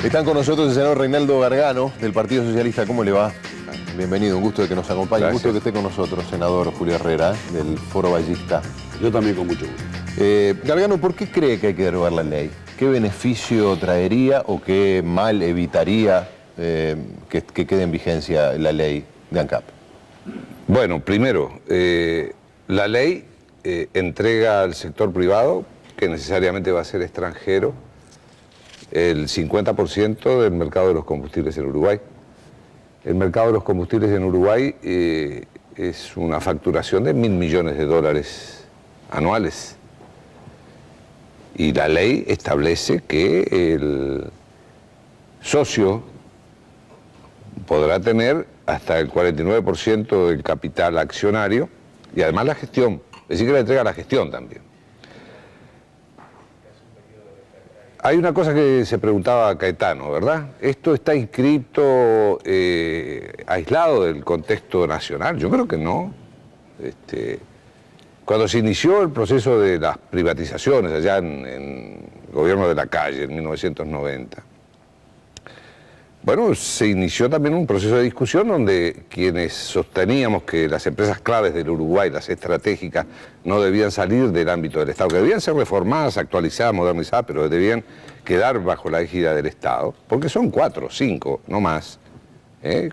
Están con nosotros el senador Reinaldo Gargano, del Partido Socialista. ¿Cómo le va? Bienvenido, un gusto de que nos acompañe. Gracias. Un gusto que esté con nosotros, senador Julio Herrera, del Foro Ballista. Yo también con mucho gusto. Gargano, ¿por qué cree que hay que derogar la ley? ¿Qué beneficio traería o qué mal evitaría que quede en vigencia la ley de ANCAP? Bueno, primero, la ley entrega al sector privado, que necesariamente va a ser extranjero, el 50% del mercado de los combustibles en Uruguay. El mercado de los combustibles en Uruguay es una facturación de $1.000 millones anuales. Y la ley establece que el socio podrá tener hasta el 49% del capital accionario y además la gestión, es decir, que le entrega la gestión también. Hay una cosa que se preguntaba Caetano, ¿verdad? ¿Esto está inscrito aislado del contexto nacional? Yo creo que no. Cuando se inició el proceso de las privatizaciones allá en el gobierno de Lacalle, en 1990, bueno, se inició también un proceso de discusión donde quienes sosteníamos que las empresas claves del Uruguay, las estratégicas, no debían salir del ámbito del Estado, que debían ser reformadas, actualizadas, modernizadas, pero debían quedar bajo la égida del Estado, porque son 4 o 5, no más,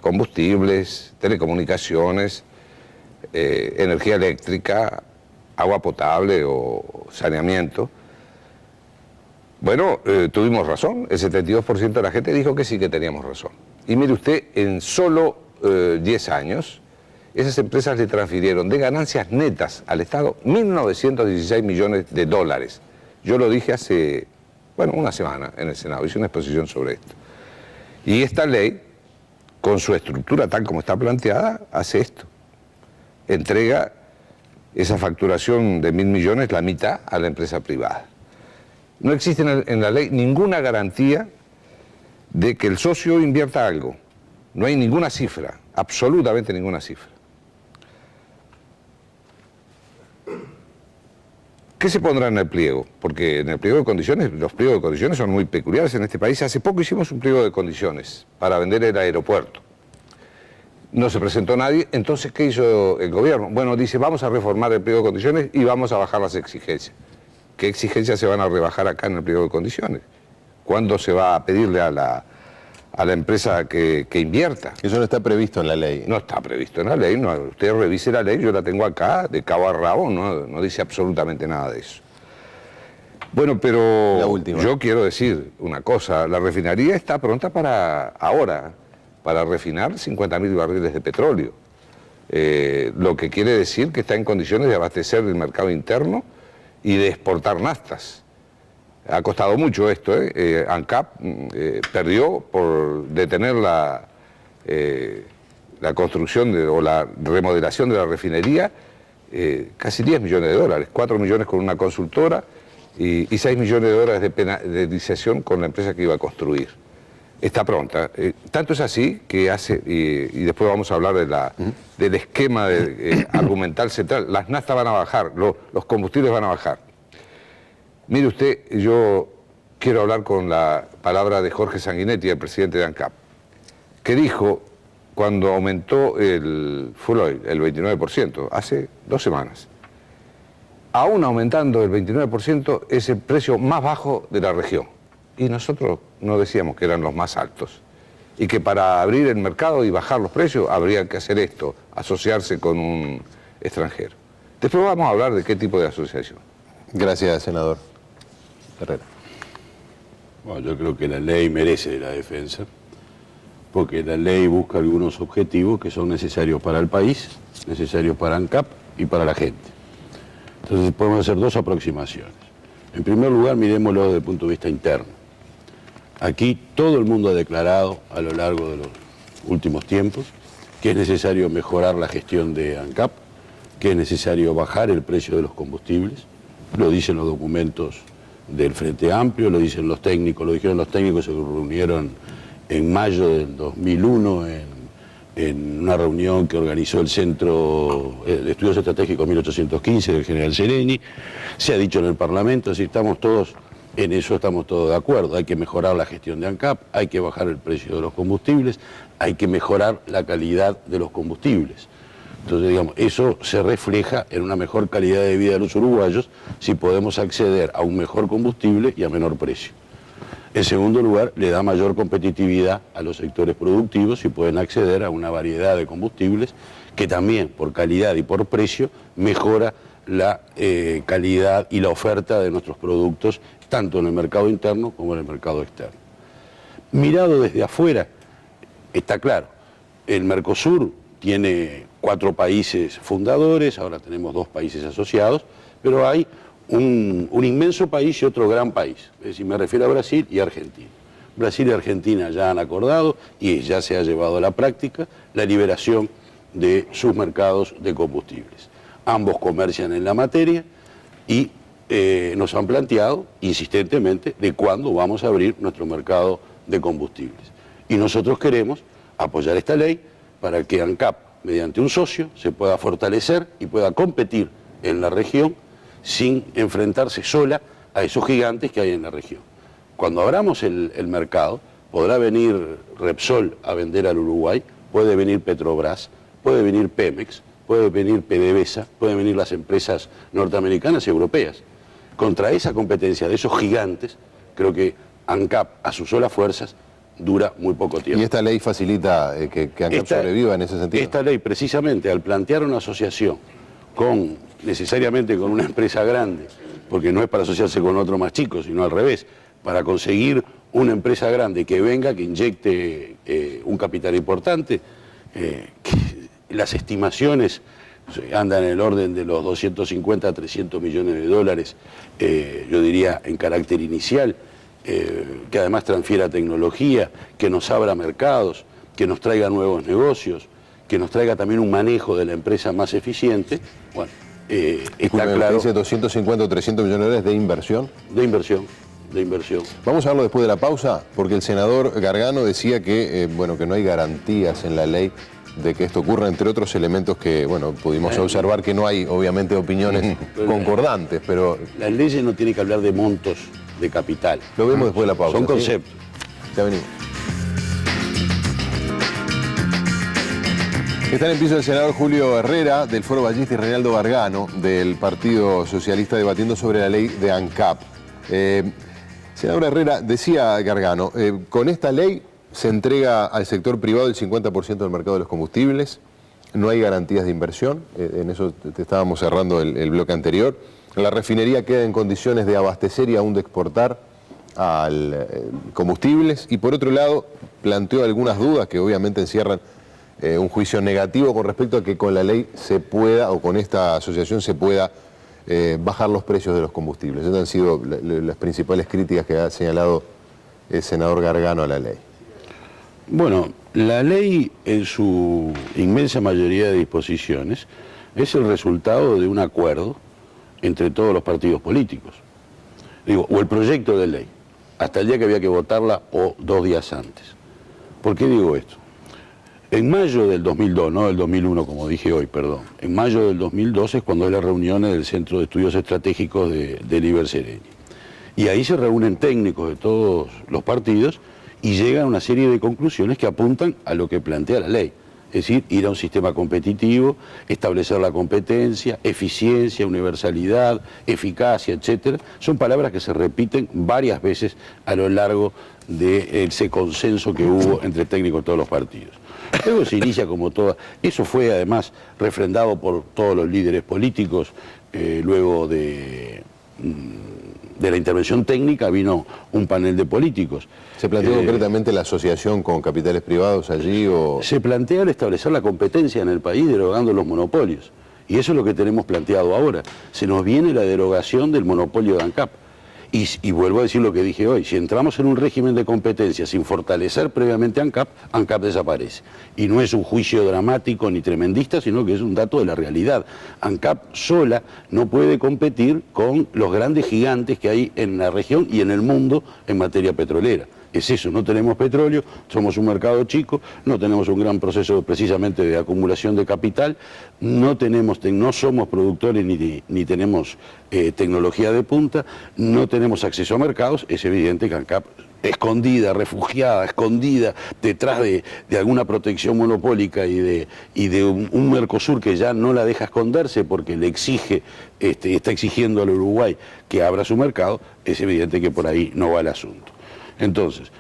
combustibles, telecomunicaciones, energía eléctrica, agua potable o saneamiento. Bueno, tuvimos razón, el 72% de la gente dijo que sí que teníamos razón. Y mire usted, en solo 10 años, esas empresas le transfirieron de ganancias netas al Estado 1.916 millones de dólares. Yo lo dije hace, bueno, una semana en el Senado, hice una exposición sobre esto. Y esta ley, con su estructura tal como está planteada, hace esto. Entrega esa facturación de 1.000 millones, la mitad, a la empresa privada. No existe en la ley ninguna garantía de que el socio invierta algo. No hay ninguna cifra, absolutamente ninguna cifra. ¿Qué se pondrá en el pliego? Porque en el pliego de condiciones, los pliegos de condiciones son muy peculiares en este país. Hace poco hicimos un pliego de condiciones para vender el aeropuerto. No se presentó nadie, entonces ¿qué hizo el gobierno? Bueno, dice, vamos a reformar el pliego de condiciones y vamos a bajar las exigencias. ¿Qué exigencias se van a rebajar acá en el pliego de condiciones? ¿Cuándo se va a pedirle a la empresa que invierta? Eso no está previsto en la ley. No está previsto en la ley. No, usted revise la ley, yo la tengo acá, de cabo a rabo, no dice absolutamente nada de eso. Bueno, pero yo quiero decir una cosa, la refinería está pronta para refinar 50.000 barriles de petróleo. Lo que quiere decir que está en condiciones de abastecer el mercado interno y de exportar naftas. Ha costado mucho esto, ANCAP perdió por detener la construcción o la remodelación de la refinería casi 10 millones de dólares, 4 millones con una consultora y 6 millones de dólares de penalización con la empresa que iba a construir. Está pronta. Tanto es así que hace, y después vamos a hablar del esquema argumental central, las naftas van a bajar, los combustibles van a bajar. Mire usted, yo quiero hablar con la palabra de Jorge Sanguinetti, el presidente de ANCAP, que dijo, cuando aumentó el fuel oil, el 29%, hace 2 semanas, aún aumentando el 29%, es el precio más bajo de la región. Y nosotros no decíamos que eran los más altos. Y que para abrir el mercado y bajar los precios habría que hacer esto, asociarse con un extranjero. Después vamos a hablar de qué tipo de asociación. Gracias, senador Herrera. Bueno, yo creo que la ley merece la defensa, porque la ley busca algunos objetivos que son necesarios para el país, necesarios para ANCAP y para la gente. Entonces podemos hacer 2 aproximaciones. En primer lugar, miremoslo desde el punto de vista interno. Aquí todo el mundo ha declarado a lo largo de los últimos tiempos que es necesario mejorar la gestión de ANCAP, que es necesario bajar el precio de los combustibles. Lo dicen los documentos del Frente Amplio, lo dicen los técnicos, lo dijeron los técnicos que se reunieron en mayo del 2001 en una reunión que organizó el Centro de Estudios Estratégicos 1815 del general Sereni. Se ha dicho en el Parlamento, así estamos todos En eso estamos todos de acuerdo. Hay que mejorar la gestión de ANCAP, hay que bajar el precio de los combustibles, hay que mejorar la calidad de los combustibles. Entonces, digamos, eso se refleja en una mejor calidad de vida de los uruguayos si podemos acceder a un mejor combustible y a menor precio. En segundo lugar, le da mayor competitividad a los sectores productivos si pueden acceder a una variedad de combustibles que también, por calidad y por precio, mejora la calidad y la oferta de nuestros productos, tanto en el mercado interno como en el mercado externo. Mirado desde afuera, está claro, el Mercosur tiene 4 países fundadores, ahora tenemos 2 países asociados, pero hay un inmenso país y otro gran país. Es decir, me refiero a Brasil y Argentina. Brasil y Argentina ya han acordado y ya se ha llevado a la práctica la liberación de sus mercados de combustibles. Ambos comercian en la materia y nos han planteado insistentemente de cuándo vamos a abrir nuestro mercado de combustibles. Y nosotros queremos apoyar esta ley para que ANCAP, mediante un socio, se pueda fortalecer y pueda competir en la región sin enfrentarse sola a esos gigantes que hay en la región. Cuando abramos el mercado, podrá venir Repsol a vender al Uruguay, puede venir Petrobras, puede venir Pemex, puede venir PDVSA, pueden venir las empresas norteamericanas y europeas. Contra esa competencia de esos gigantes, creo que ANCAP, a sus solas fuerzas, dura muy poco tiempo. ¿Y esta ley facilita que ANCAP sobreviva en ese sentido? Esta ley, precisamente, al plantear una asociación necesariamente con una empresa grande, porque no es para asociarse con otro más chico, sino al revés, para conseguir una empresa grande que venga, que inyecte un capital importante, las estimaciones andan en el orden de los 250 a 300 millones de dólares, yo diría en carácter inicial, que además transfiera tecnología, que nos abra mercados, que nos traiga nuevos negocios, que nos traiga también un manejo de la empresa más eficiente. Bueno, está claro. ¿Dice 250 o 300 millones de dólares de inversión? De inversión. Vamos a verlo después de la pausa, porque el senador Gargano decía que, que no hay garantías en la ley de que esto ocurra, entre otros elementos que, pudimos observar que no hay, obviamente, opiniones concordantes, pero... Las leyes no tienen que hablar de montos de capital. Lo vemos después de la pausa. Son conceptos. Ya venimos. Está en piso el senador Julio Herrera, del Foro Ballista, y Reinaldo Gargano, del Partido Socialista, debatiendo sobre la ley de ANCAP. Senador Herrera, decía Gargano, con esta ley se entrega al sector privado el 50% del mercado de los combustibles, no hay garantías de inversión, en eso te estábamos cerrando el bloque anterior. La refinería queda en condiciones de abastecer y aún de exportar combustibles, y por otro lado planteó algunas dudas que obviamente encierran un juicio negativo con respecto a que con la ley se pueda, o con esta asociación se pueda bajar los precios de los combustibles. Esas han sido las principales críticas que ha señalado el senador Gargano a la ley. Bueno, la ley en su inmensa mayoría de disposiciones es el resultado de un acuerdo entre todos los partidos políticos. O el proyecto de ley, hasta el día que había que votarla o 2 días antes. ¿Por qué digo esto? En mayo del 2002, no del 2001 como dije hoy, perdón, en mayo del 2002 es cuando hay las reuniones del Centro de Estudios Estratégicos de Liber Seregni. Y ahí se reúnen técnicos de todos los partidos y llegan a una serie de conclusiones que apuntan a lo que plantea la ley. Es decir, ir a un sistema competitivo, establecer la competencia, eficiencia, universalidad, eficacia, etcétera. Son palabras que se repiten varias veces a lo largo de ese consenso que hubo entre técnicos de todos los partidos. Luego se inicia como toda... Eso fue además refrendado por todos los líderes políticos. Luego de la intervención técnica vino un panel de políticos. ¿Se planteó concretamente la asociación con capitales privados allí? Se plantea el establecer la competencia en el país derogando los monopolios. Y eso es lo que tenemos planteado ahora. Se nos viene la derogación del monopolio de ANCAP. Y vuelvo a decir lo que dije hoy, si entramos en un régimen de competencia sin fortalecer previamente ANCAP, ANCAP desaparece. Y no es un juicio dramático ni tremendista, sino que es un dato de la realidad. ANCAP sola no puede competir con los grandes gigantes que hay en la región y en el mundo en materia petrolera. es eso, no tenemos petróleo, somos un mercado chico, no tenemos un gran proceso precisamente de acumulación de capital, no somos productores ni tenemos tecnología de punta, no tenemos acceso a mercados. Es evidente que ANCAP, escondida, refugiada, escondida detrás de alguna protección monopólica y de un Mercosur que ya no la deja esconderse porque le exige, está exigiendo al Uruguay que abra su mercado, es evidente que por ahí no va el asunto. Entonces,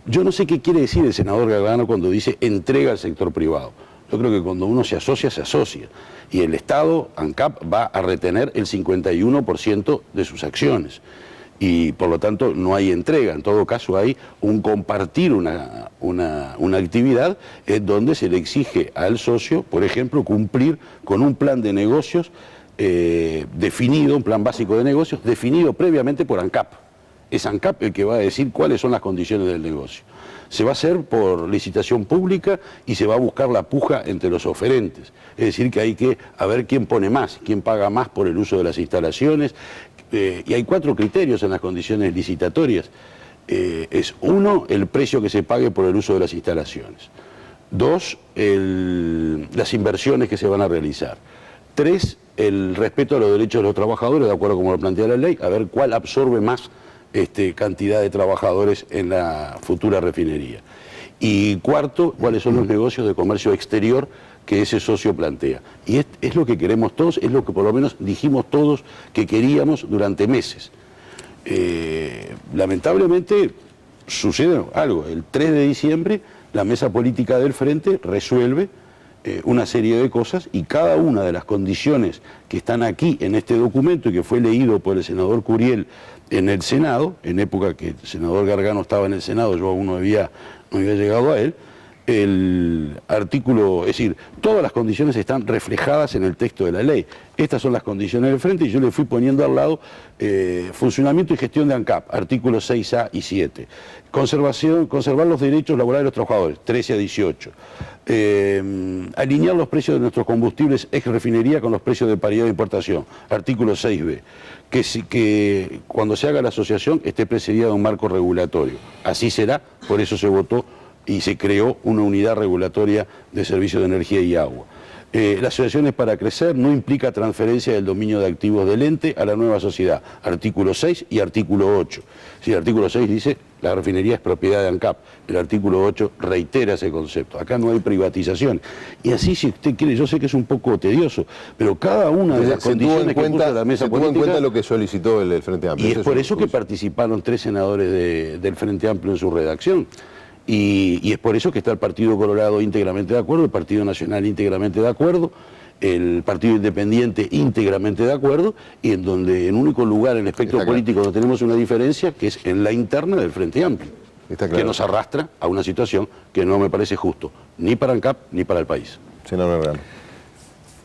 yo no sé qué quiere decir el senador Gargano cuando dice entrega al sector privado. Yo creo que cuando uno se asocia, se asocia. Y el Estado, ANCAP, va a retener el 51% de sus acciones. Y por lo tanto no hay entrega, en todo caso hay un compartir una actividad donde se le exige al socio, por ejemplo, cumplir con un plan de negocios definido, un plan básico de negocios definido previamente por ANCAP. Es ANCAP el que va a decir cuáles son las condiciones del negocio. Se va a hacer por licitación pública y se va a buscar la puja entre los oferentes. Es decir, que hay que ver quién pone más, quién paga más por el uso de las instalaciones. Y hay 4 criterios en las condiciones licitatorias. Es 1, el precio que se pague por el uso de las instalaciones. 2, las inversiones que se van a realizar. 3, el respeto a los derechos de los trabajadores, de acuerdo a como lo plantea la ley, a ver cuál absorbe más cantidad de trabajadores en la futura refinería. Y 4, cuáles son los negocios de comercio exterior que ese socio plantea. Y es lo que queremos todos, es lo que por lo menos dijimos todos que queríamos durante meses. Lamentablemente sucede algo. El 3 de diciembre la mesa política del Frente resuelve una serie de cosas y cada una de las condiciones que están aquí en este documento y que fue leído por el senador Curiel en el Senado, en época que el senador Gargano estaba en el Senado, yo aún no había llegado a él, el artículo, es decir, todas las condiciones están reflejadas en el texto de la ley. Estas son las condiciones del Frente y yo le fui poniendo al lado funcionamiento y gestión de ANCAP, artículos 6A y 7. Conservar los derechos laborales de los trabajadores, 13 a 18. Alinear los precios de nuestros combustibles ex refinería con los precios de paridad de importación, artículo 6B. Que cuando se haga la asociación esté precedida de un marco regulatorio. Así será, por eso se votó y se creó una unidad regulatoria de servicios de energía y agua. Las asociaciones para crecer no implica transferencia del dominio de activos del ente a la nueva sociedad, artículo 6 y artículo 8. Si el artículo 6 dice la refinería es propiedad de ANCAP, el artículo 8 reitera ese concepto. Acá no hay privatización. Y así, si usted quiere, yo sé que es un poco tedioso, pero cada una de las condiciones que puso la mesa política... Se tuvo en cuenta lo que solicitó el Frente Amplio. Y es por eso que participaron 3 senadores del Frente Amplio en su redacción. Y es por eso que está el Partido Colorado íntegramente de acuerdo, el Partido Nacional íntegramente de acuerdo, el Partido Independiente íntegramente de acuerdo, y en donde en único lugar en el espectro político no tenemos una diferencia, que es en la interna del Frente Amplio, que nos arrastra a una situación que no me parece justo, ni para ANCAP ni para el país. Senador Herrera.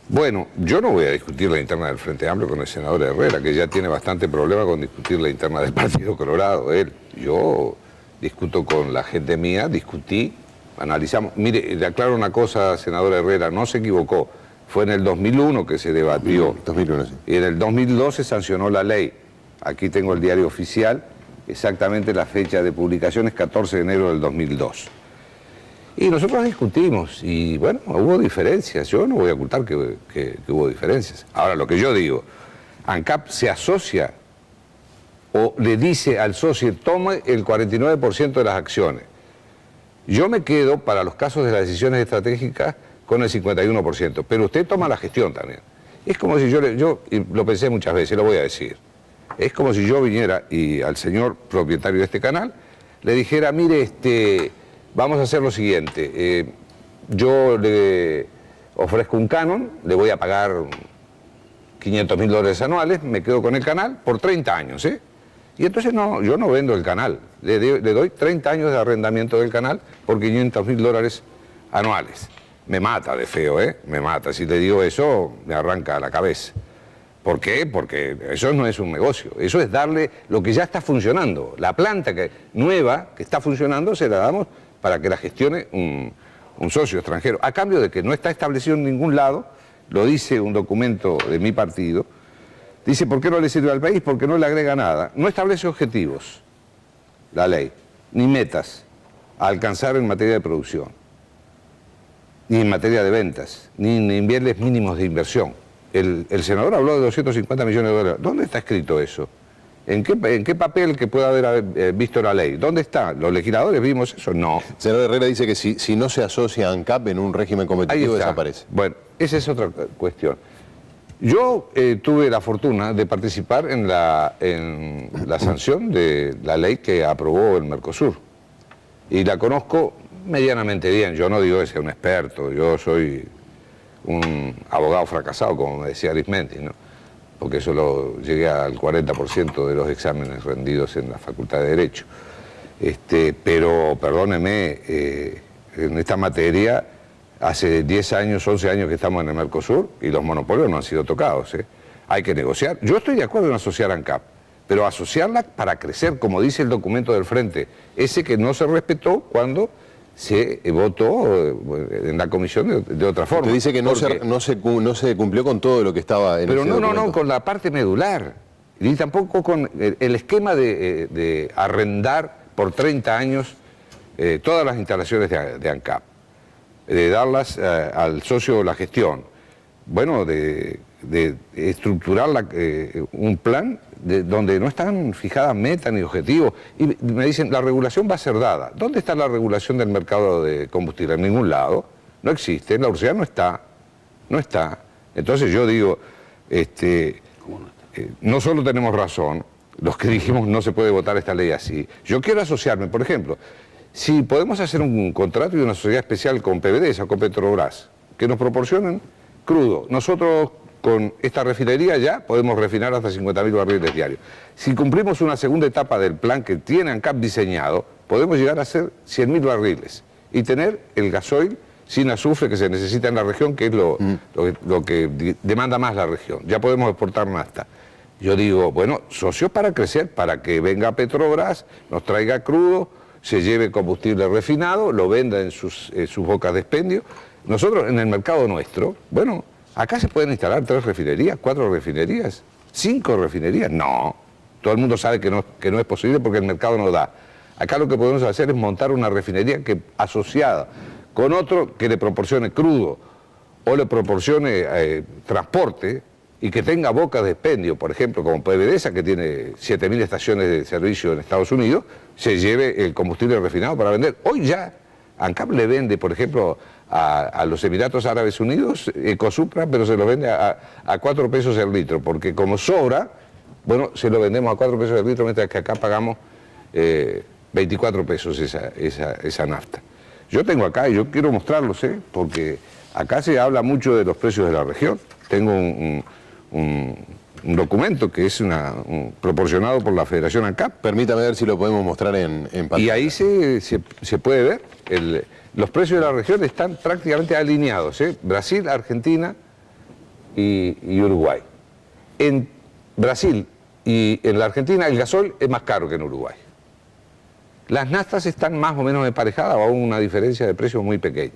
Bueno, yo no voy a discutir la interna del Frente Amplio con el senador Herrera, que ya tiene bastante problema con discutir la interna del Partido Colorado. Yo discuto con la gente mía, discutí, analizamos. Mire, le aclaro una cosa, senador Herrera, no se equivocó. Fue en el 2001 que se debatió. 2001, sí. Y en el 2002 se sancionó la ley. Aquí tengo el diario oficial, exactamente la fecha de publicación es 14 de enero del 2002. Y nosotros discutimos y bueno, hubo diferencias. Yo no voy a ocultar que hubo diferencias. Ahora, lo que yo digo, ANCAP se asocia o le dice al socio, tome el 49% de las acciones. Yo me quedo, para los casos de las decisiones estratégicas, con el 51%, pero usted toma la gestión también. Es como si yo lo pensé muchas veces, lo voy a decir, es como si yo viniera y al señor propietario de este canal le dijera, mire, vamos a hacer lo siguiente, yo le ofrezco un canon, le voy a pagar $500.000 anuales, me quedo con el canal por 30 años, Y entonces no, yo no vendo el canal, le doy 30 años de arrendamiento del canal por $500.000 anuales. Me mata de feo, me mata. Si le digo eso, me arranca la cabeza. ¿Por qué? Porque eso no es un negocio, eso es darle lo que ya está funcionando. La planta nueva que está funcionando se la damos para que la gestione un socio extranjero. A cambio de que no está establecido en ningún lado, lo dice un documento de mi partido, dice, ¿por qué no le sirve al país? Porque no le agrega nada. No establece objetivos, la ley. ni metas a alcanzar en materia de producción, ni en materia de ventas, ni niveles mínimos de inversión. El senador habló de 250 millones de dólares. ¿Dónde está escrito eso? ¿En qué papel que pueda haber visto la ley? ¿Dónde está? ¿Los legisladores vimos eso? No. El senador Herrera dice que si no se asocia a ANCAP en un régimen competitivo, desaparece. Bueno, esa es otra cuestión. Yo tuve la fortuna de participar en la sanción de la ley que aprobó el Mercosur. Y la conozco medianamente bien. Yo no digo que sea un experto, yo soy un abogado fracasado, como me decía Arismendi, ¿no? Porque eso llegué al 40% de los exámenes rendidos en la Facultad de Derecho. Pero, perdóneme, en esta materia, hace 10 años, 11 años que estamos en el Mercosur y los monopolios no han sido tocados. Hay que negociar. Yo estoy de acuerdo en asociar a ANCAP, pero asociarla para crecer, como dice el documento del Frente, ese que no se respetó cuando se votó en la comisión de otra forma. Usted dice que no se cumplió con todo lo que estaba en ese documento. Pero no, con la parte medular. Y tampoco con el esquema de arrendar por 30 años todas las instalaciones de ANCAP, de darlas al socio la gestión. Bueno, de estructurar un plan donde no están fijadas metas ni objetivos. Y me dicen, la regulación va a ser dada. ¿Dónde está la regulación del mercado de combustible? En ningún lado. No existe. En la URSSAF no está. No está. Entonces yo digo, no solo tenemos razón, los que dijimos no se puede votar esta ley así. Yo quiero asociarme, por ejemplo, si podemos hacer un contrato y una sociedad especial con PDVSA o con Petrobras, que nos proporcionen crudo. Nosotros con esta refinería ya podemos refinar hasta 50.000 barriles diarios. Si cumplimos una segunda etapa del plan que tiene ANCAP diseñado, podemos llegar a hacer 100.000 barriles y tener el gasoil sin azufre que se necesita en la región, que es lo que demanda más la región. Ya podemos exportar nafta. Yo digo, bueno, socios para crecer, para que venga Petrobras, nos traiga crudo, se lleve combustible refinado, lo venda en sus bocas de expendio. Nosotros en el mercado nuestro, bueno, acá se pueden instalar 3 refinerías, 4 refinerías, 5 refinerías. No, todo el mundo sabe que no es posible porque el mercado no da. Acá lo que podemos hacer es montar una refinería que asociada con otro que le proporcione crudo o le proporcione transporte y que tenga bocas de expendio, por ejemplo, como PDVSA, que tiene 7.000 estaciones de servicio en Estados Unidos, se lleve el combustible refinado para vender. Hoy ya ANCAP le vende, por ejemplo, a los Emiratos Árabes Unidos Ecosupra, pero se lo vende a 4 pesos el litro, porque como sobra, bueno, se lo vendemos a 4 pesos el litro, mientras que acá pagamos 24 pesos esa nafta. Yo tengo acá, y yo quiero mostrarlos, porque acá se habla mucho de los precios de la región. Tengo un documento que es proporcionado por la Federación ANCAP. Permítame ver si lo podemos mostrar en pantalla. Y ahí se puede ver, los precios de la región están prácticamente alineados, Brasil, Argentina y Uruguay. En Brasil y en la Argentina el gasoil es más caro que en Uruguay. Las naftas están más o menos emparejadas o aún una diferencia de precios muy pequeña.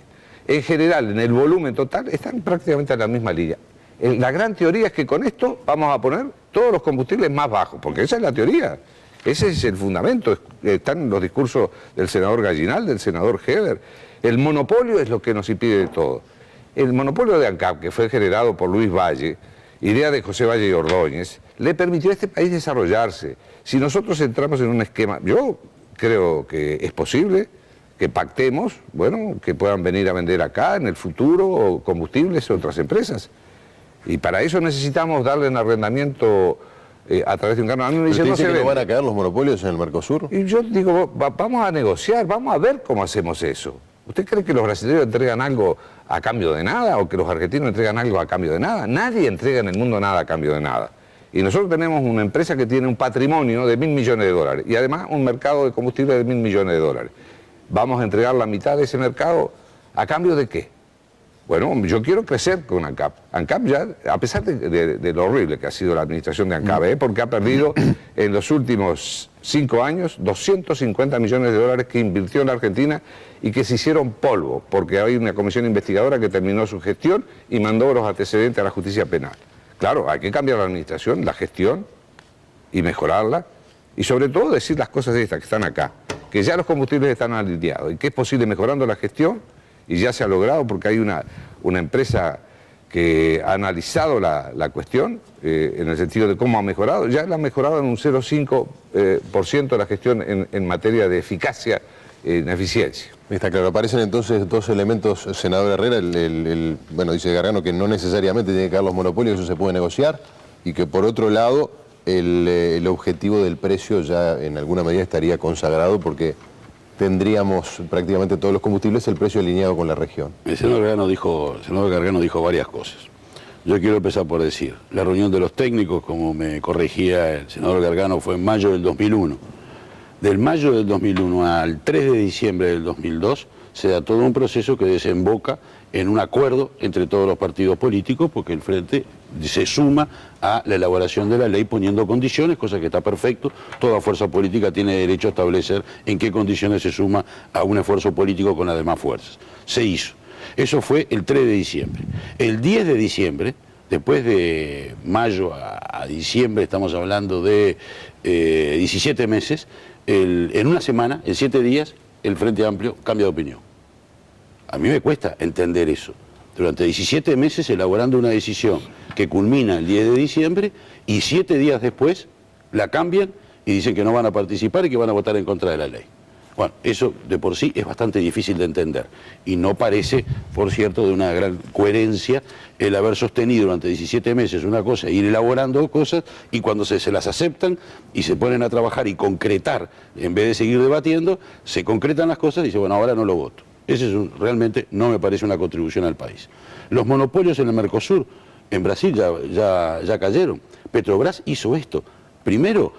En general, en el volumen total, están prácticamente en la misma línea. La gran teoría es que con esto vamos a poner todos los combustibles más bajos, porque esa es la teoría, ese es el fundamento. Están los discursos del senador Gallinal, del senador Heber. El monopolio es lo que nos impide de todo. El monopolio de ANCAP, que fue generado por Luis Valle, idea de José Valle y Ordóñez, le permitió a este país desarrollarse. Si nosotros entramos en un esquema, yo creo que es posible que pactemos, bueno, que puedan venir a vender acá en el futuro combustibles a otras empresas. Y para eso necesitamos darle un arrendamiento a través de un canal. ¿Usted dice que no van a caer los monopolios en el Mercosur? Y yo digo, vamos a negociar, vamos a ver cómo hacemos eso. ¿Usted cree que los brasileños entregan algo a cambio de nada o que los argentinos entregan algo a cambio de nada? Nadie entrega en el mundo nada a cambio de nada. Y nosotros tenemos una empresa que tiene un patrimonio de $1.000 millones y además un mercado de combustible de $1.000 millones. ¿Vamos a entregar la mitad de ese mercado a cambio de qué? Bueno, yo quiero crecer con ANCAP. ANCAP ya, a pesar de lo horrible que ha sido la administración de ANCAP, porque ha perdido en los últimos 5 años 250 millones de dólares que invirtió en la Argentina y que se hicieron polvo, porque hay una comisión investigadora que terminó su gestión y mandó los antecedentes a la justicia penal. Claro, hay que cambiar la administración, la gestión y mejorarla y sobre todo decir las cosas estas que están acá. que ya los combustibles están alineados y que es posible mejorando la gestión, y ya se ha logrado porque hay una empresa que ha analizado la cuestión en el sentido de cómo ha mejorado. Ya la ha mejorado en un 0,5% la gestión en materia de eficacia, en eficiencia. Está claro, aparecen entonces dos elementos, senador Herrera, bueno, dice Gargano que no necesariamente tiene que dar los monopolios, eso se puede negociar, y que por otro lado el objetivo del precio ya en alguna medida estaría consagrado porque tendríamos prácticamente todos los combustibles el precio alineado con la región. El senador Gargano dijo varias cosas. Yo quiero empezar por decir, la reunión de los técnicos, como me corregía el senador Gargano, fue en mayo del 2001. Del mayo del 2001 al 3 de diciembre del 2002 se da todo un proceso que desemboca en un acuerdo entre todos los partidos políticos, porque el Frente se suma a la elaboración de la ley poniendo condiciones, cosa que está perfecto. Toda fuerza política tiene derecho a establecer en qué condiciones se suma a un esfuerzo político con las demás fuerzas. Se hizo. Eso fue el 3 de diciembre. El 10 de diciembre, después de mayo a diciembre, estamos hablando de 17 meses, en una semana, en 7 días, el Frente Amplio cambia de opinión. A mí me cuesta entender eso. Durante 17 meses elaborando una decisión que culmina el 10 de diciembre y 7 días después la cambian y dicen que no van a participar y que van a votar en contra de la ley. Bueno, eso de por sí es bastante difícil de entender y no parece, por cierto, de una gran coherencia el haber sostenido durante 17 meses una cosa, ir elaborando cosas y cuando se las aceptan y se ponen a trabajar y concretar, en vez de seguir debatiendo, se concretan las cosas y dicen, bueno, ahora no lo voto. Ese realmente no me parece una contribución al país. Los monopolios en el Mercosur, en Brasil ya cayeron. Petrobras hizo esto. Primero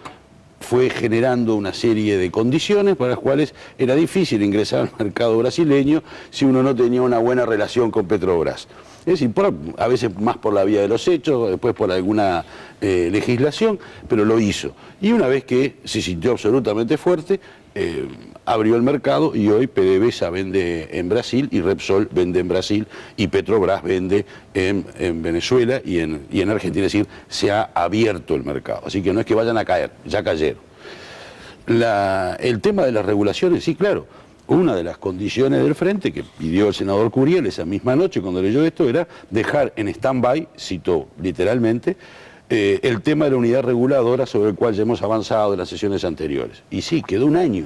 fue generando una serie de condiciones para las cuales era difícil ingresar al mercado brasileño si uno no tenía una buena relación con Petrobras. Es decir, a veces más por la vía de los hechos, después por alguna legislación, pero lo hizo. Y una vez que se sintió absolutamente fuerte, abrió el mercado y hoy PDVSA vende en Brasil y Repsol vende en Brasil y Petrobras vende en Venezuela y en Argentina. Es decir, se ha abierto el mercado. Así que no es que vayan a caer, ya cayeron. El tema de las regulaciones, sí, claro. Una de las condiciones del Frente que pidió el senador Curiel esa misma noche cuando leyó esto era dejar en stand-by, cito literalmente, el tema de la unidad reguladora sobre el cual ya hemos avanzado en las sesiones anteriores. Y sí, quedó un año,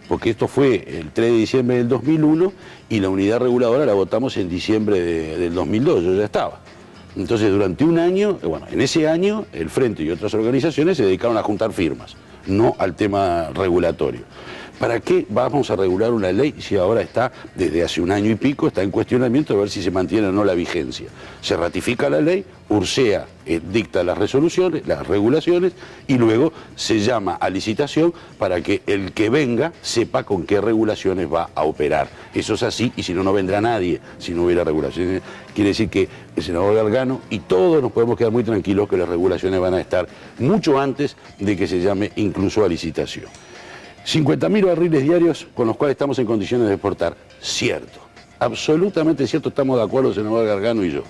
porque esto fue el 3 de diciembre del 2001 y la unidad reguladora la votamos en diciembre del 2002, yo ya estaba. Entonces durante un año, bueno, en ese año el Frente y otras organizaciones se dedicaron a juntar firmas, no al tema regulatorio. ¿Para qué vamos a regular una ley si ahora está, desde hace un año y pico, está en cuestionamiento de ver si se mantiene o no la vigencia? Se ratifica la ley, Ursea dicta las resoluciones, las regulaciones, y luego se llama a licitación para que el que venga sepa con qué regulaciones va a operar. Eso es así, y si no, no vendrá nadie si no hubiera regulaciones. Quiere decir que el senador Gargano y todos nos podemos quedar muy tranquilos que las regulaciones van a estar mucho antes de que se llame incluso a licitación. 50.000 barriles diarios con los cuales estamos en condiciones de exportar. Cierto, absolutamente cierto, estamos de acuerdo el senador Gargano y yo.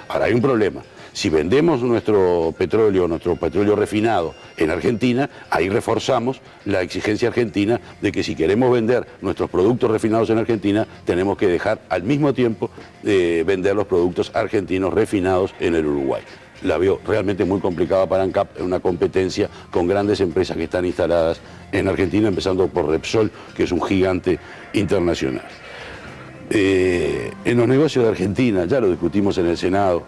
Ahora hay un problema. Si vendemos nuestro petróleo refinado en Argentina, ahí reforzamos la exigencia argentina de que si queremos vender nuestros productos refinados en Argentina, tenemos que dejar al mismo tiempo de vender los productos argentinos refinados en el Uruguay. La veo realmente muy complicada para ANCAP en una competencia con grandes empresas que están instaladas en Argentina, empezando por Repsol, que es un gigante internacional. En los negocios de Argentina, ya lo discutimos en el Senado,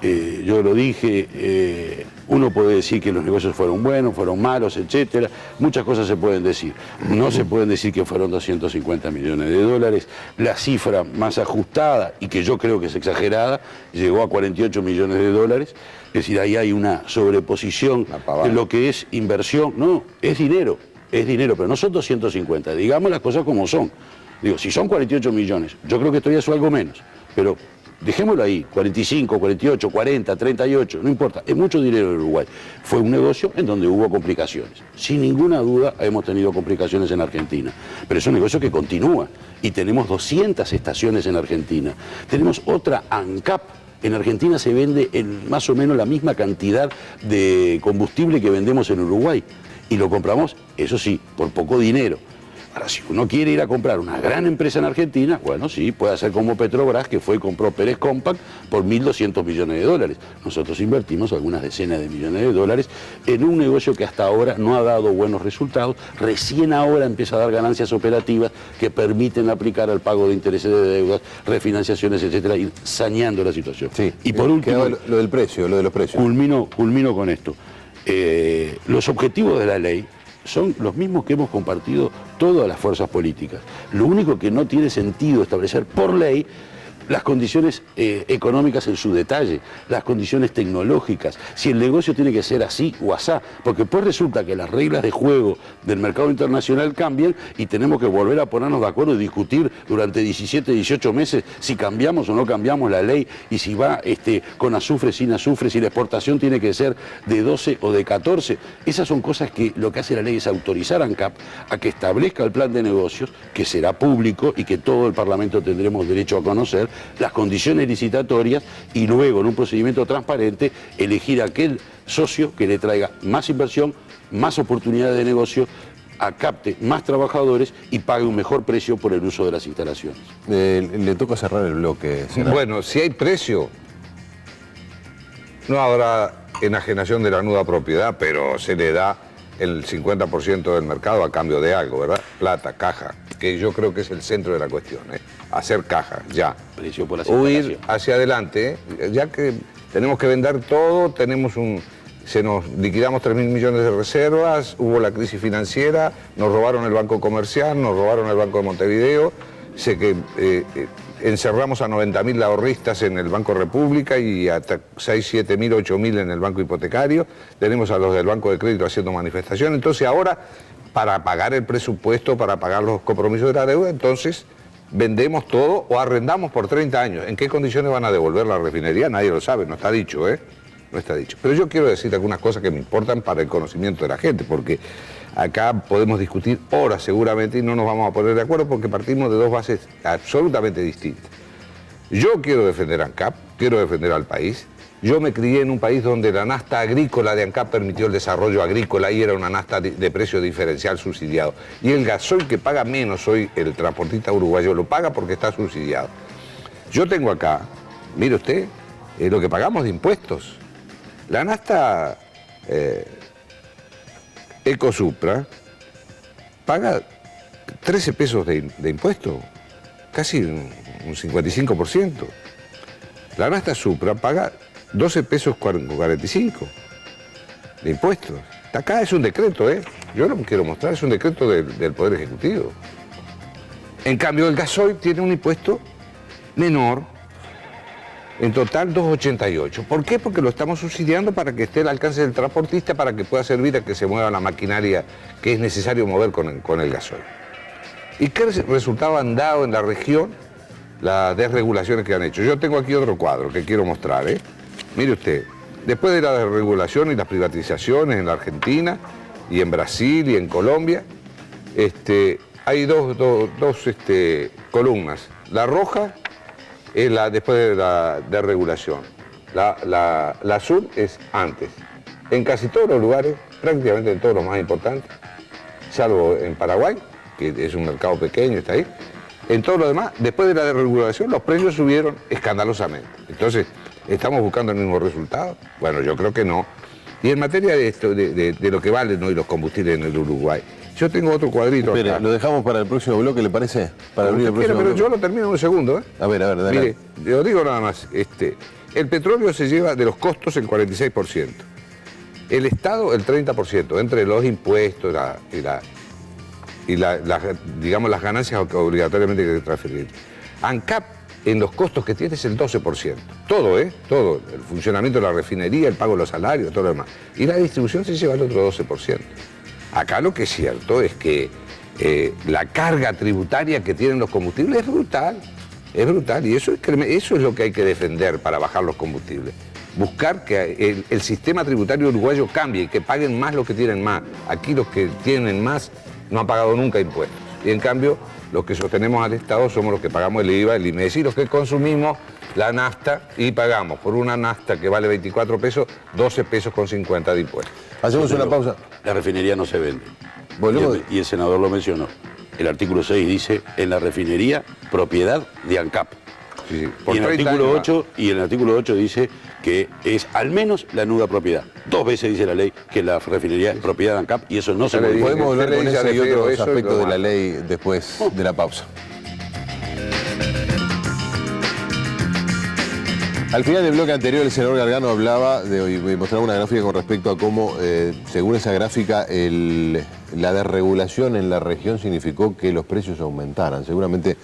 yo lo dije, uno puede decir que los negocios fueron buenos, fueron malos, etcétera, muchas cosas se pueden decir. No se pueden decir que fueron 250 millones de dólares, la cifra más ajustada, y que yo creo que es exagerada, llegó a 48 millones de dólares, es decir, ahí hay una sobreposición de lo que es inversión. No, es dinero, pero no son 250, digamos las cosas como son. Digo, si son 48 millones, yo creo que todavía es algo menos, pero dejémoslo ahí, 45, 48, 40, 38, no importa, es mucho dinero en Uruguay. Fue un negocio en donde hubo complicaciones. Sin ninguna duda hemos tenido complicaciones en Argentina, pero es un negocio que continúa y tenemos 200 estaciones en Argentina. Tenemos otra ANCAP. En Argentina se vende en más o menos la misma cantidad de combustible que vendemos en Uruguay y lo compramos, eso sí, por poco dinero. Ahora, si uno quiere ir a comprar una gran empresa en Argentina, bueno, sí, puede hacer como Petrobras, que fue y compró Pérez Compact por 1.200 millones de dólares. Nosotros invertimos algunas decenas de millones de dólares en un negocio que hasta ahora no ha dado buenos resultados. Recién ahora empieza a dar ganancias operativas que permiten aplicar al pago de intereses de deudas, refinanciaciones, etcétera, y saneando la situación. Sí. Y por último, lo del precio, lo de los precios. culmino con esto. Los objetivos de la ley son los mismos que hemos compartido todas las fuerzas políticas. Lo único que no tiene sentido establecer por ley las condiciones económicas en su detalle, las condiciones tecnológicas, si el negocio tiene que ser así o asá, porque pues resulta que las reglas de juego del mercado internacional cambian y tenemos que volver a ponernos de acuerdo y discutir durante 17, 18 meses si cambiamos o no cambiamos la ley y si va con azufre, sin azufre, si la exportación tiene que ser de 12 o de 14. Esas son cosas que lo que hace la ley es autorizar a ANCAP a que establezca el plan de negocios, que será público y que todo el Parlamento tendremos derecho a conocer, las condiciones licitatorias y luego en un procedimiento transparente elegir a aquel socio que le traiga más inversión, más oportunidades de negocio, capte más trabajadores y pague un mejor precio por el uso de las instalaciones. Le toca cerrar el bloque, senador. Bueno, si hay precio, no habrá enajenación de la nuda propiedad, pero se le da el 50% del mercado a cambio de algo, ¿verdad? Plata, caja, que yo creo que es el centro de la cuestión, ¿eh? Hacer caja, ya. Precio por la Huir hacia adelante, ya que tenemos que vender todo, liquidamos 3.000 millones de reservas, hubo la crisis financiera, nos robaron el Banco Comercial, nos robaron el Banco de Montevideo, sé que encerramos a 90.000 ahorristas en el Banco República y a 6.000, 7.000, 8.000 en el Banco Hipotecario, tenemos a los del Banco de Crédito haciendo manifestación, entonces ahora, para pagar el presupuesto, para pagar los compromisos de la deuda, entonces vendemos todo o arrendamos por 30 años. ¿En qué condiciones van a devolver la refinería? Nadie lo sabe, no está dicho, ¿eh? No está dicho. Pero yo quiero decir algunas cosas que me importan para el conocimiento de la gente, porque acá podemos discutir horas seguramente y no nos vamos a poner de acuerdo porque partimos de dos bases absolutamente distintas. Yo quiero defender a ANCAP, quiero defender al país. Yo me crié en un país donde la nafta agrícola de ANCAP permitió el desarrollo agrícola y era una nafta de precio diferencial subsidiado. Y el gasoil que paga menos hoy el transportista uruguayo lo paga porque está subsidiado. Yo tengo acá, mire usted, lo que pagamos de impuestos. La nafta Ecosupra paga 13 pesos de impuesto, casi un 55%. La nafta Supra paga 12 pesos 45 de impuestos. Acá es un decreto, ¿eh? Yo lo quiero mostrar, es un decreto del Poder Ejecutivo. En cambio, el gasoil tiene un impuesto menor, en total 2,88. ¿Por qué? Porque lo estamos subsidiando para que esté al alcance del transportista, para que pueda servir a que se mueva la maquinaria que es necesario mover con el gasoil. ¿Y qué resultado han dado en la región las desregulaciones que han hecho? Yo tengo aquí otro cuadro que quiero mostrar, ¿eh? Mire usted, después de la desregulación y las privatizaciones en la Argentina y en Brasil y en Colombia, hay dos columnas. La roja es después de la desregulación. La azul es antes. En casi todos los lugares, prácticamente en todos los más importantes, salvo en Paraguay, que es un mercado pequeño, está ahí, en todo lo demás, después de la desregulación, los precios subieron escandalosamente. Entonces, ¿estamos buscando el mismo resultado? Bueno, yo creo que no. Y en materia de esto, de lo que valen hoy los combustibles en el Uruguay, yo tengo otro cuadrito acá. ¿Lo dejamos para el próximo bloque, le parece? Para abrir el próximo pero bloque. yo lo termino en un segundo, ¿eh? A ver, dale. Mire, lo digo nada más. El petróleo se lleva de los costos el 46%. El Estado el 30%, entre los impuestos digamos, las ganancias que obligatoriamente hay que transferir. ANCAP en los costos que tiene es el 12%. Todo, todo. El funcionamiento de la refinería, el pago de los salarios, todo lo demás. Y la distribución se lleva el otro 12%. Acá lo que es cierto es que la carga tributaria que tienen los combustibles es brutal. Es brutal. Y eso es lo que hay que defender para bajar los combustibles. Buscar que el sistema tributario uruguayo cambie y que paguen más los que tienen más. Aquí los que tienen más no han pagado nunca impuestos. Y en cambio, los que sostenemos al Estado somos los que pagamos el IVA, el IMES y los que consumimos la nafta y pagamos por una nafta que vale 24 pesos, 12 pesos con 50 de impuestos. Hacemos una pausa. La refinería no se vende. Volvemos. Y el senador lo mencionó. el artículo 6 dice, en la refinería, propiedad de ANCAP. Sí, Y el artículo 8 dice que es al menos la nuda propiedad. 2 veces dice la ley que la refinería es propiedad de ANCAP y eso no se puede. Podemos volver con ese y otros aspectos de la ley. ley después de la pausa. Al final del bloque anterior el senador Gargano hablaba y mostraba una gráfica con respecto a cómo, según esa gráfica, la desregulación en la región significó que los precios aumentaran. Seguramente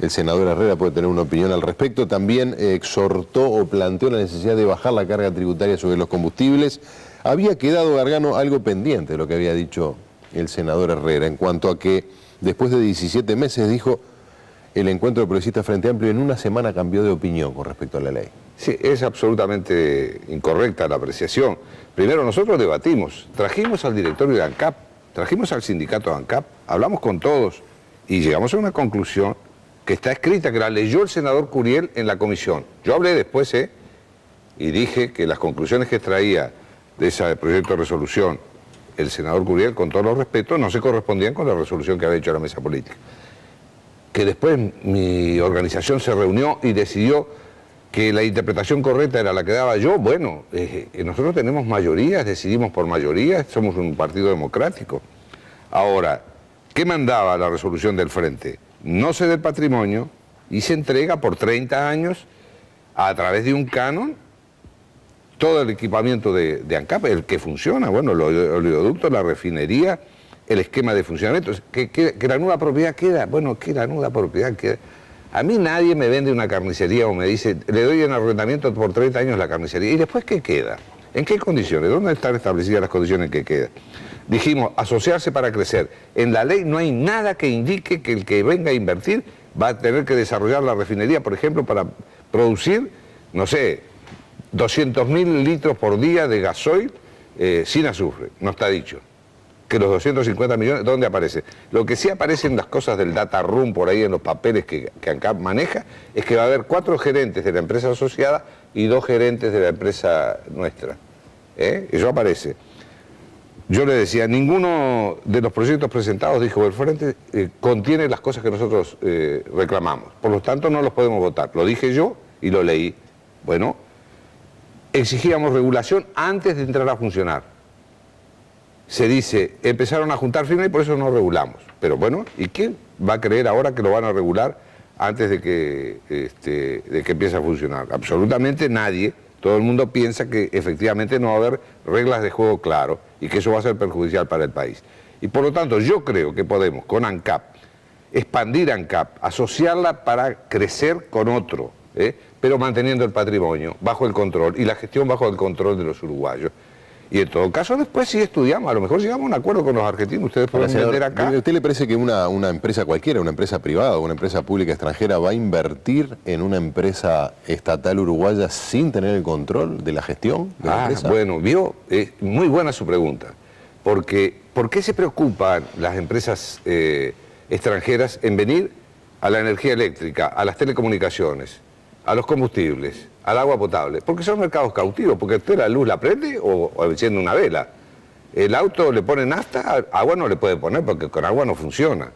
el senador Herrera puede tener una opinión al respecto. También exhortó o planteó la necesidad de bajar la carga tributaria sobre los combustibles. Había quedado, Gargano, algo pendiente de lo que había dicho el senador Herrera, en cuanto a que después de 17 meses, dijo, el encuentro del progresista Frente Amplio en una semana cambió de opinión con respecto a la ley. Sí, es absolutamente incorrecta la apreciación. Primero, nosotros debatimos, trajimos al directorio de ANCAP, trajimos al sindicato de ANCAP, hablamos con todos y llegamos a una conclusión que está escrita, que la leyó el senador Curiel en la comisión. Yo hablé después, y dije que las conclusiones que traía de ese proyecto de resolución el senador Curiel, con todos los respetos, no se correspondían con la resolución que había hecho la mesa política. Que después mi organización se reunió y decidió que la interpretación correcta era la que daba yo. Bueno, nosotros tenemos mayorías, decidimos por mayoría, somos un partido democrático. Ahora, ¿qué mandaba la resolución del Frente? No se dé el patrimonio y se entrega por 30 años a través de un canon todo el equipamiento de ANCAP, el que funciona, bueno, el oleoducto, la refinería, el esquema de funcionamiento, que la nuda propiedad queda, bueno, que la nuda propiedad queda. A mí nadie me vende una carnicería o me dice, le doy en arrendamiento por 30 años la carnicería, ¿y después qué queda? ¿En qué condiciones? ¿Dónde están establecidas las condiciones que quedan? Dijimos, asociarse para crecer. En la ley no hay nada que indique que el que venga a invertir va a tener que desarrollar la refinería, por ejemplo, para producir, no sé, 200.000 litros por día de gasoil sin azufre. No está dicho. Que los 250 millones, ¿dónde aparece? Lo que sí aparece en las cosas del data room, por ahí en los papeles que ANCAP maneja, es que va a haber 4 gerentes de la empresa asociada y 2 gerentes de la empresa nuestra. Eso aparece. Yo le decía, ninguno de los proyectos presentados, dijo el Frente, contiene las cosas que nosotros reclamamos. Por lo tanto, no los podemos votar. Lo dije yo y lo leí. Bueno, exigíamos regulación antes de entrar a funcionar. Se dice, empezaron a juntar firmas y por eso no regulamos. Pero bueno, ¿y quién va a creer ahora que lo van a regular antes de que empiece a funcionar? Absolutamente nadie. Todo el mundo piensa que efectivamente no va a haber reglas de juego claro y que eso va a ser perjudicial para el país. Y por lo tanto yo creo que podemos con ANCAP expandir ANCAP, asociarla para crecer con otro, pero manteniendo el patrimonio bajo el control y la gestión bajo el control de los uruguayos. Y en todo caso después sí estudiamos, a lo mejor llegamos a un acuerdo con los argentinos, ustedes pueden vender acá. ¿A usted le parece que una empresa cualquiera, una empresa privada o una empresa pública extranjera va a invertir en una empresa estatal uruguaya sin tener el control de la gestión de la empresa? Bueno, vio, muy buena su pregunta, porque ¿por qué se preocupan las empresas extranjeras en venir a la energía eléctrica, a las telecomunicaciones, a los combustibles, al agua potable? Porque son mercados cautivos, porque usted la luz la prende o enciende una vela. El auto le pone nafta, agua no le puede poner porque con agua no funciona.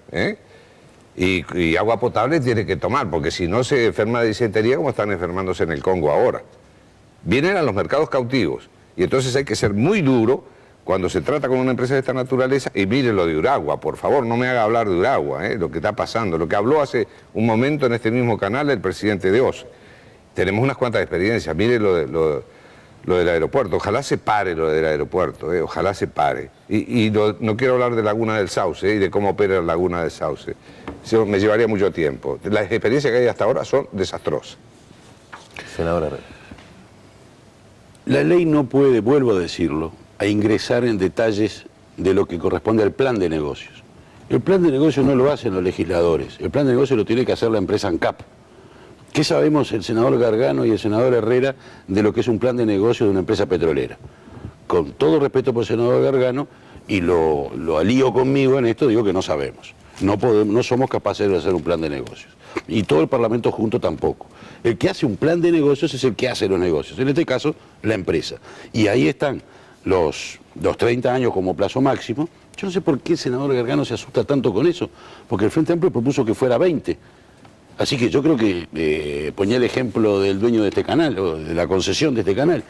Y agua potable tiene que tomar, porque si no se enferma de disentería como están enfermándose en el Congo ahora. Vienen a los mercados cautivos y entonces hay que ser muy duro cuando se trata con una empresa de esta naturaleza. Y mire lo de Uragua, por favor, no me haga hablar de Uragua, lo que está pasando, lo que habló hace un momento en este mismo canal el presidente de OCE. Tenemos unas cuantas experiencias, mire lo del aeropuerto, ojalá se pare lo del aeropuerto, ojalá se pare. No quiero hablar de Laguna del Sauce y de cómo opera la Laguna del Sauce, me llevaría mucho tiempo. Las experiencias que hay hasta ahora son desastrosas. Senadora Herrera. La ley no puede, vuelvo a decirlo, a ingresar en detalles de lo que corresponde al plan de negocios. El plan de negocios no lo hacen los legisladores, el plan de negocios lo tiene que hacer la empresa ANCAP. ¿Qué sabemos el senador Gargano y el senador Herrera de lo que es un plan de negocio de una empresa petrolera? Con todo respeto por el senador Gargano, y lo alío conmigo en esto, digo que no sabemos. No somos capaces de hacer un plan de negocios. Y todo el Parlamento junto tampoco. El que hace un plan de negocios es el que hace los negocios. En este caso, la empresa. Y ahí están los 30 años como plazo máximo, Yo no sé por qué el senador Gargano se asusta tanto con eso, porque el Frente Amplio propuso que fuera 20. Así que yo creo que ponía el ejemplo del dueño de este canal, o de la concesión de este canal.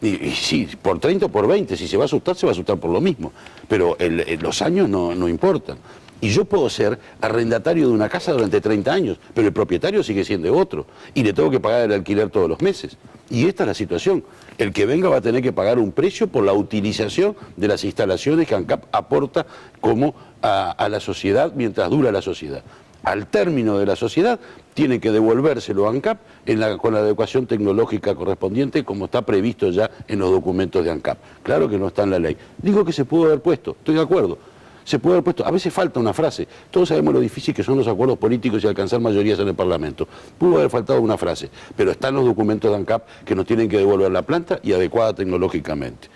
Y sí, por 30 o por 20, si se va a asustar por lo mismo. Pero los años no importan. Y yo puedo ser arrendatario de una casa durante 30 años, pero el propietario sigue siendo otro. Y le tengo que pagar el alquiler todos los meses. Y esta es la situación. El que venga va a tener que pagar un precio por la utilización de las instalaciones que ANCAP aporta como a la sociedad mientras dura la sociedad. Al término de la sociedad, tiene que devolvérselo a ANCAP con la adecuación tecnológica correspondiente, como está previsto ya en los documentos de ANCAP. Claro que no está en la ley. Digo que se pudo haber puesto, estoy de acuerdo. Se puede haber puesto, a veces falta una frase. Todos sabemos lo difícil que son los acuerdos políticos y alcanzar mayorías en el Parlamento. Pudo haber faltado una frase, pero están los documentos de ANCAP que nos tienen que devolver la planta y adecuada tecnológicamente.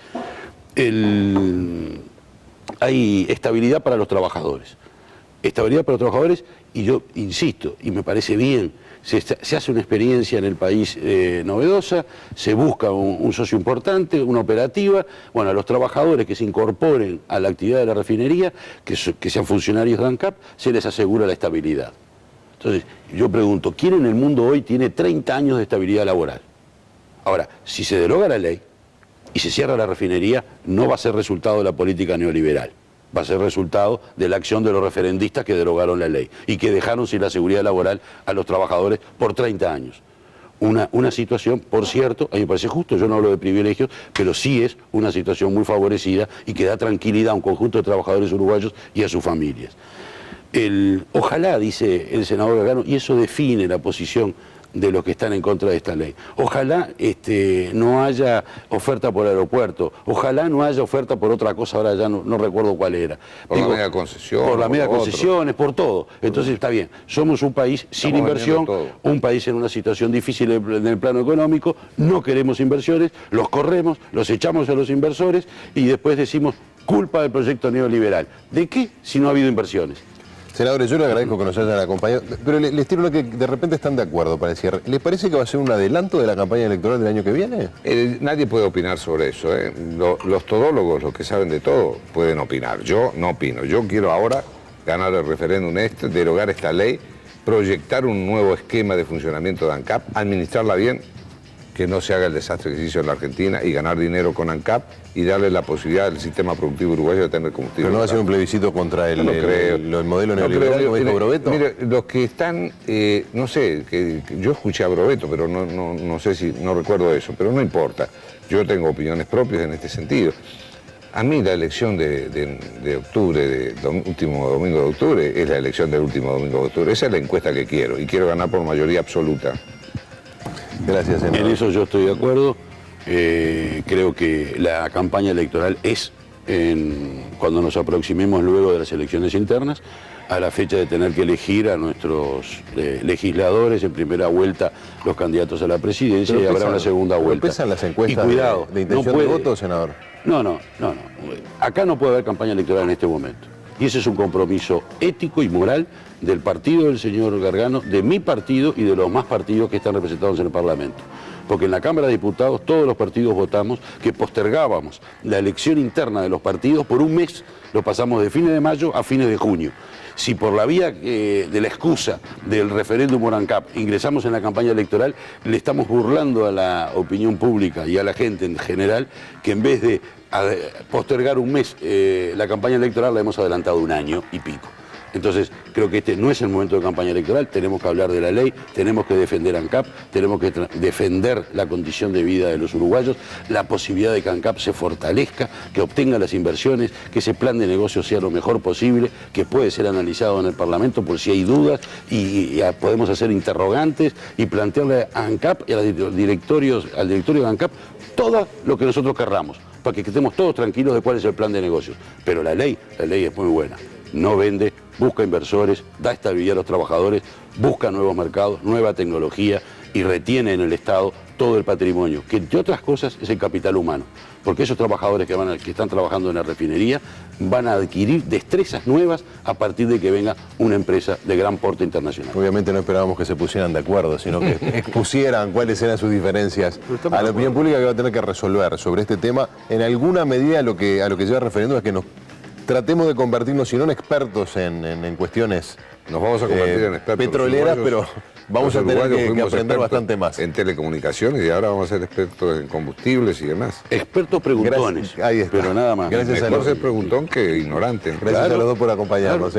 Hay estabilidad para los trabajadores. Estabilidad para los trabajadores, y yo insisto, y me parece bien, se hace una experiencia en el país novedosa, se busca un socio importante, una operativa. Bueno, a los trabajadores que se incorporen a la actividad de la refinería, que sean funcionarios de ANCAP, se les asegura la estabilidad. Entonces, yo pregunto, ¿quién en el mundo hoy tiene 30 años de estabilidad laboral? Ahora, si se deroga la ley y se cierra la refinería, no va a ser resultado de la política neoliberal. Va a ser resultado de la acción de los referendistas que derogaron la ley y que dejaron sin la seguridad laboral a los trabajadores por 30 años. Una situación, por cierto, a mí me parece justo, yo no hablo de privilegios, pero sí es una situación muy favorecida y que da tranquilidad a un conjunto de trabajadores uruguayos y a sus familias. Ojalá, dice el senador Gargano, y eso define la posición de los que están en contra de esta ley. Ojalá no haya oferta por aeropuerto, ojalá no haya oferta por otra cosa, ahora ya no recuerdo cuál era. Por la media concesión. Por la media concesiones, por todo. Entonces está bien, somos un país sin inversión, un país en una situación difícil en el plano económico, no queremos inversiones, los corremos, los echamos a los inversores y después decimos culpa del proyecto neoliberal. ¿De qué? Si no ha habido inversiones. Senadores, yo le agradezco que nos hayan acompañado, pero les tiro lo que de repente están de acuerdo para el cierre. ¿Les parece que va a ser un adelanto de la campaña electoral del año que viene? Nadie puede opinar sobre eso. Los todólogos, los que saben de todo, pueden opinar. Yo no opino. Yo quiero ahora ganar el referéndum derogar esta ley, proyectar un nuevo esquema de funcionamiento de ANCAP, administrarla bien, que no se haga el desastre que se hizo en la Argentina y ganar dinero con ANCAP y darle la posibilidad al sistema productivo uruguayo de tener combustible. ¿Pero no va a ser un plebiscito contra el modelo neoliberal, como dijo Brovetto? Mire, los que están, no sé, yo escuché a Brovetto, pero no sé si, no recuerdo eso, pero no importa. Yo tengo opiniones propias en este sentido. A mí la elección de octubre, último domingo de octubre, es la elección del último domingo de octubre. Esa es la encuesta que quiero, y quiero ganar por mayoría absoluta. Gracias, senador. En eso yo estoy de acuerdo. Creo que la campaña electoral es cuando nos aproximemos luego de las elecciones internas, a la fecha de tener que elegir a nuestros legisladores, en primera vuelta los candidatos a la presidencia, y habrá una segunda vuelta. ¿Pesan las encuestas de intención de voto, senador? No. Acá no puede haber campaña electoral en este momento. Y ese es un compromiso ético y moral del partido del señor Gargano, de mi partido y de los más partidos que están representados en el Parlamento. Porque en la Cámara de Diputados todos los partidos votamos que postergábamos la elección interna de los partidos por un mes. Lo pasamos de fines de mayo a fines de junio. Si por la vía de la excusa del referéndum por ANCAP ingresamos en la campaña electoral, le estamos burlando a la opinión pública y a la gente en general que en vez de postergar un mes la campaña electoral la hemos adelantado un año y pico. Entonces, creo que este no es el momento de campaña electoral, tenemos que hablar de la ley, tenemos que defender ANCAP, tenemos que defender la condición de vida de los uruguayos, la posibilidad de que ANCAP se fortalezca, que obtenga las inversiones, que ese plan de negocio sea lo mejor posible, que puede ser analizado en el Parlamento por si hay dudas y podemos hacer interrogantes y plantearle a ANCAP y al directorio de ANCAP todo lo que nosotros querramos, para que estemos todos tranquilos de cuál es el plan de negocios. Pero la ley es muy buena. No vende, busca inversores, da estabilidad a los trabajadores, busca nuevos mercados, nueva tecnología y retiene en el Estado todo el patrimonio, que entre otras cosas es el capital humano. Porque esos trabajadores que están trabajando en la refinería van a adquirir destrezas nuevas a partir de que venga una empresa de gran porte internacional. Obviamente no esperábamos que se pusieran de acuerdo, sino que expusieran cuáles eran sus diferencias a la opinión pública, que va a tener que resolver sobre este tema. En alguna medida lo que lleva el referéndum es que nos tratemos de convertirnos, si no en expertos en cuestiones Nos vamos a convertir en expertos petroleras, pero vamos a Los tener uruguayos que fuimos aprender expertos bastante más. en telecomunicaciones y ahora vamos a ser expertos en combustibles y demás. Expertos preguntones, Ahí está. pero nada más. Gracias a Mejor los, ser preguntón que ignorante. gracias a los dos por acompañarnos.